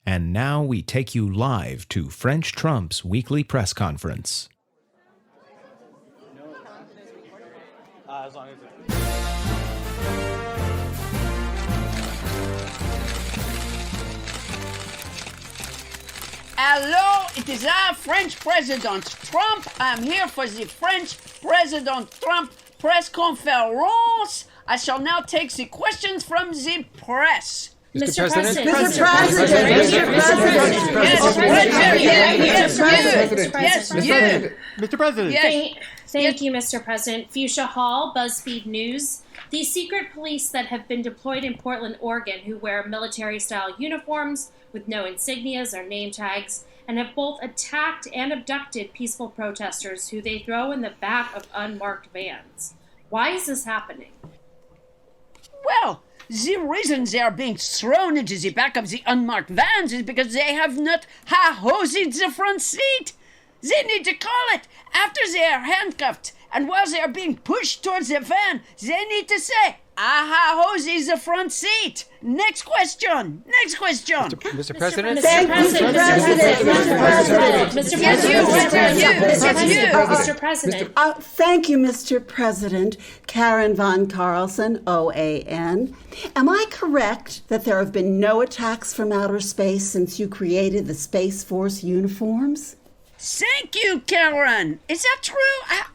And now we take you live to French Trump's weekly press conference. Hello, it is our French President Trump. I'm here for the French President Trump press conference. I shall now take the questions from the press. Mr. President. Yes, Mr. President. Yes. Thank you, Mr. President. Fuchsia Hall, BuzzFeed News. The secret police that have been deployed in Portland, Oregon, who wear military-style uniforms with no insignias or name tags, and have both attacked and abducted peaceful protesters who they throw in the back of unmarked vans. Why is this happening? Well, the reason they are being thrown into the back of the unmarked vans is because they have not ha-hosied the front seat. They need to call it after they are handcuffed, and while they are being pushed towards the van, they need to say, ha-hosied the front seat. Next question. Mr. President. Mr. President. Thank you, Mr. President. Karen von Carlson, OAN. Am I correct that there have been no attacks from outer space since you created the Space Force uniforms? Thank you, Karen. Is that true?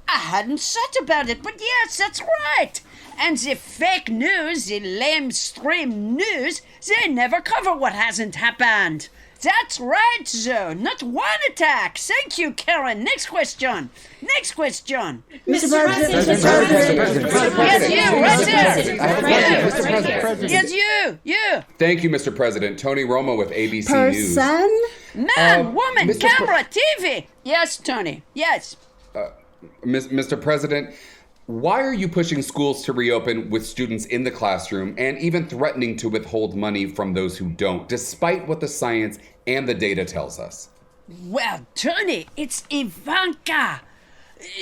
I hadn't thought about it, but yes, that's right. And the fake news, the lamestream news, they never cover what hasn't happened. That's right, though. Not one attack. Thank you, Karen. Next question. Mr. President. Yes, you, right there. Yes, you. Thank you, Mr. President. Tony Romo with ABC News. Person? Man, woman, Mr. camera, TV. Yes, Tony. Yes. Mr. President, why are you pushing schools to reopen with students in the classroom and even threatening to withhold money from those who don't, despite what the science and the data tells us? Well, Tony, it's Ivanka.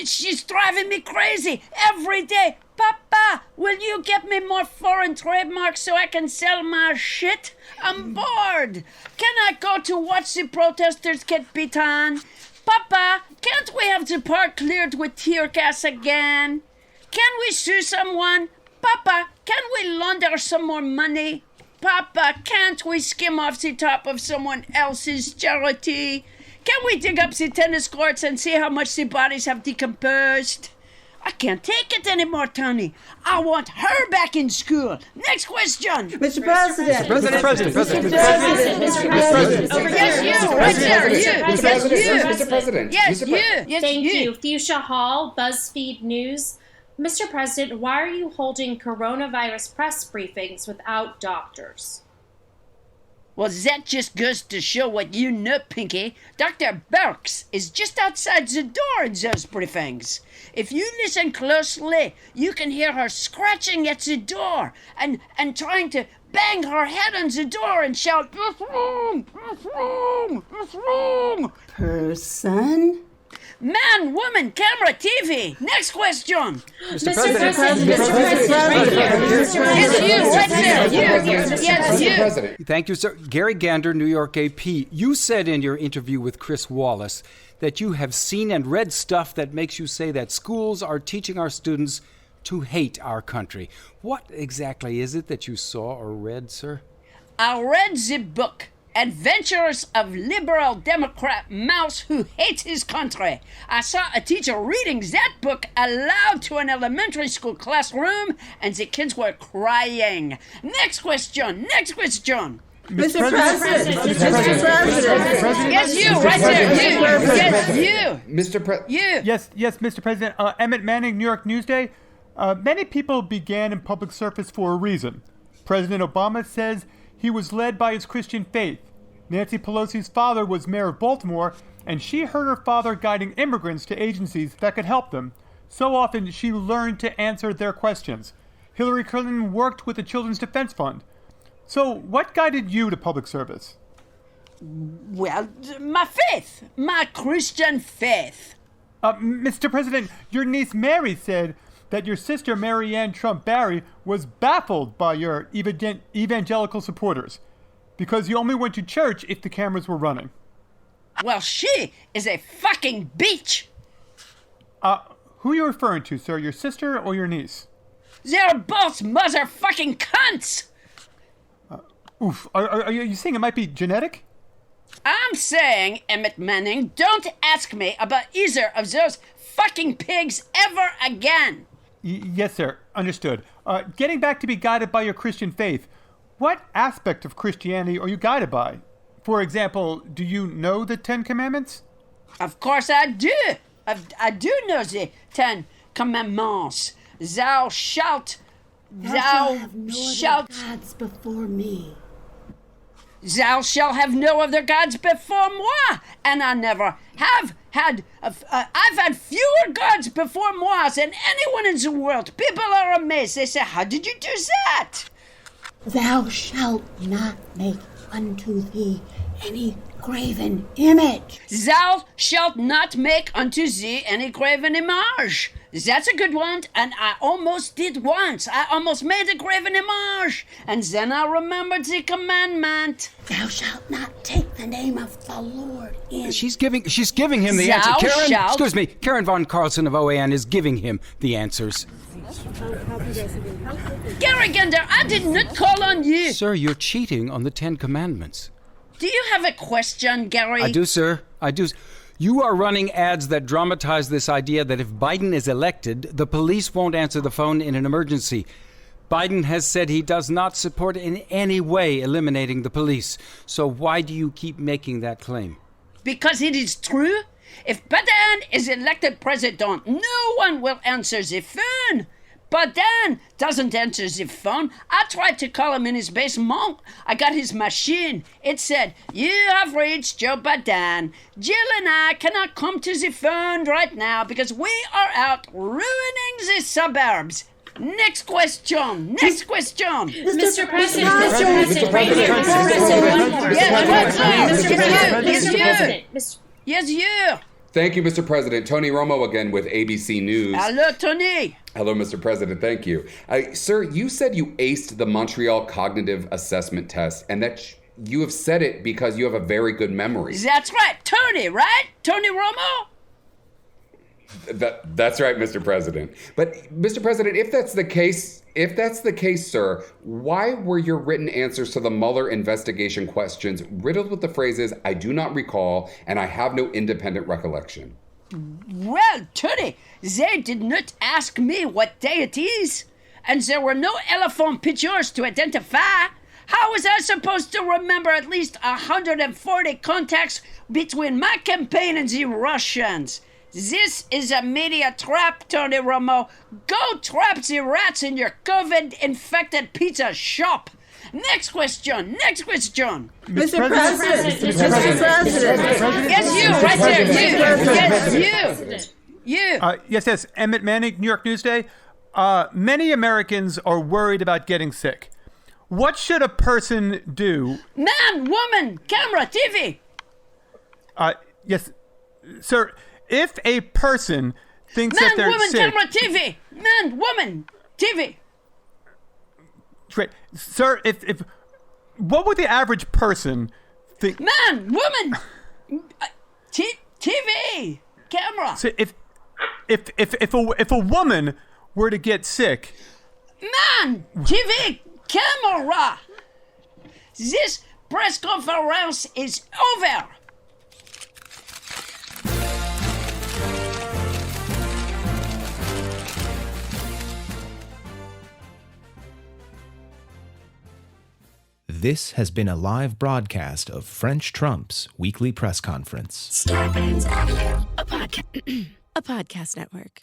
She's driving me crazy every day. Papa, will you get me more foreign trademarks so I can sell my shit? I'm bored. Can I go to watch the protesters get beaten? Papa, can't we have the park cleared with tear gas again? Can we sue someone? Papa, can we launder some more money? Papa, can't we skim off the top of someone else's charity? Can we dig up the tennis courts and see how much the bodies have decomposed? I can't take it anymore, Tony. I want her back in school. Next question. Mr. President. Mr. President. Yes, you. Thank you. Fuchsia Hall, BuzzFeed News. Mr. President, why are you holding coronavirus press briefings without doctors? Well, that just goes to show what you know, Pinky. Dr. Burks is just outside the door in those briefings. If you listen closely, you can hear her scratching at the door and trying to bang her head on the door and shout, "What's wrong? What's wrong? What's wrong?" Person? Man, woman, camera, TV. Next question. Mr. President. Yes, you, right there. You. Yes, you. President. Thank you, sir. Gary Gander, New York AP. You said in your interview with Chris Wallace that you have seen and read stuff that makes you say that schools are teaching our students to hate our country. What exactly is it that you saw or read, sir? I read the book, Adventures of Liberal Democrat Mouse Who Hates His Country. I saw a teacher reading that book aloud to an elementary school classroom, and the kids were crying. Next question. Mr. President. Yes, you, right there. Yes, you. Yes, Mr. President. Emmett Manning, New York Newsday. Many people began in public service for a reason. President Obama says he was led by his Christian faith. Nancy Pelosi's father was mayor of Baltimore, and she heard her father guiding immigrants to agencies that could help them. So often, she learned to answer their questions. Hillary Clinton worked with the Children's Defense Fund. So, what guided you to public service? Well, my faith. My Christian faith. Mr. President, your niece Mary said that your sister Marianne Trump Barry was baffled by your evangelical supporters. because you only went to church if the cameras were running. Well, she is a fucking bitch. Who are you referring to, sir? Your sister or your niece? They're both motherfucking cunts. Oof. Are you saying it might be genetic? I'm saying, Emmett Manning, don't ask me about either of those fucking pigs ever again. Yes, sir. Understood. Getting back to be guided by your Christian faith, what aspect of Christianity are you guided by? For example, do you know the Ten Commandments? Of course I do. I do know the Ten Commandments. Thou shalt have no other gods before me. Thou shalt have no other gods before moi. And I never have had, I've had fewer gods before moi than anyone in the world. People are amazed. They say, how did you do that? Thou shalt not make unto thee any graven image. Thou shalt not make unto thee any graven image. That's a good one, and I almost did once. I almost made a graven image, and then I remembered the commandment. Thou shalt not take the name of the Lord in. She's giving him the answer. Karen von Carlson of OAN is giving him the answers. Gary Gender, I did not call on you. Sir, you're cheating on the Ten Commandments. Do you have a question, Gary? I do, sir. I do. You are running ads that dramatize this idea that if Biden is elected, the police won't answer the phone in an emergency. Biden has said he does not support in any way eliminating the police. So why do you keep making that claim? Because it is true. If Biden is elected president, no one will answer the phone. Biden doesn't answer the phone. I tried to call him in his basement. I got his machine. It said, you have reached Joe Biden. Jill and I cannot come to the phone right now because we are out ruining the suburbs. Next question. Mr. President, Yes, you. Thank you, Mr. President. Tony Romo again with ABC News. Hello, Tony. Hello, Mr. President. Thank you. Sir, you said you aced the Montreal Cognitive Assessment Test, and that you have said it because you have a very good memory. That's right. Tony, right? Tony Romo? That's right, Mr. President. But, Mr. President, if that's the case, sir, why were your written answers to the Mueller investigation questions riddled with the phrases, I do not recall, and I have no independent recollection? Well, Tony, they did not ask me what day it is, and there were no elephant pictures to identify. How was I supposed to remember at least 140 contacts between my campaign and the Russians? This is a media trap, Tony Romo. Go trap the rats in your COVID-infected pizza shop. Next question. Mr. President. Yes, you, right there. You. Yes. Emmett Manning, New York Newsday. Many Americans are worried about getting sick. What should a person do? Man, woman, camera, TV. Yes, sir. If a person thinks that they're sick... Man, woman, camera, TV. Man, woman, TV. Great. Sir, if what would the average person think... Man, woman, TV, camera. So if a woman were to get sick... Man, TV, camera. This press conference is over. This has been a live broadcast of French Trump's weekly press conference. Starbane's Audio, a podcast network.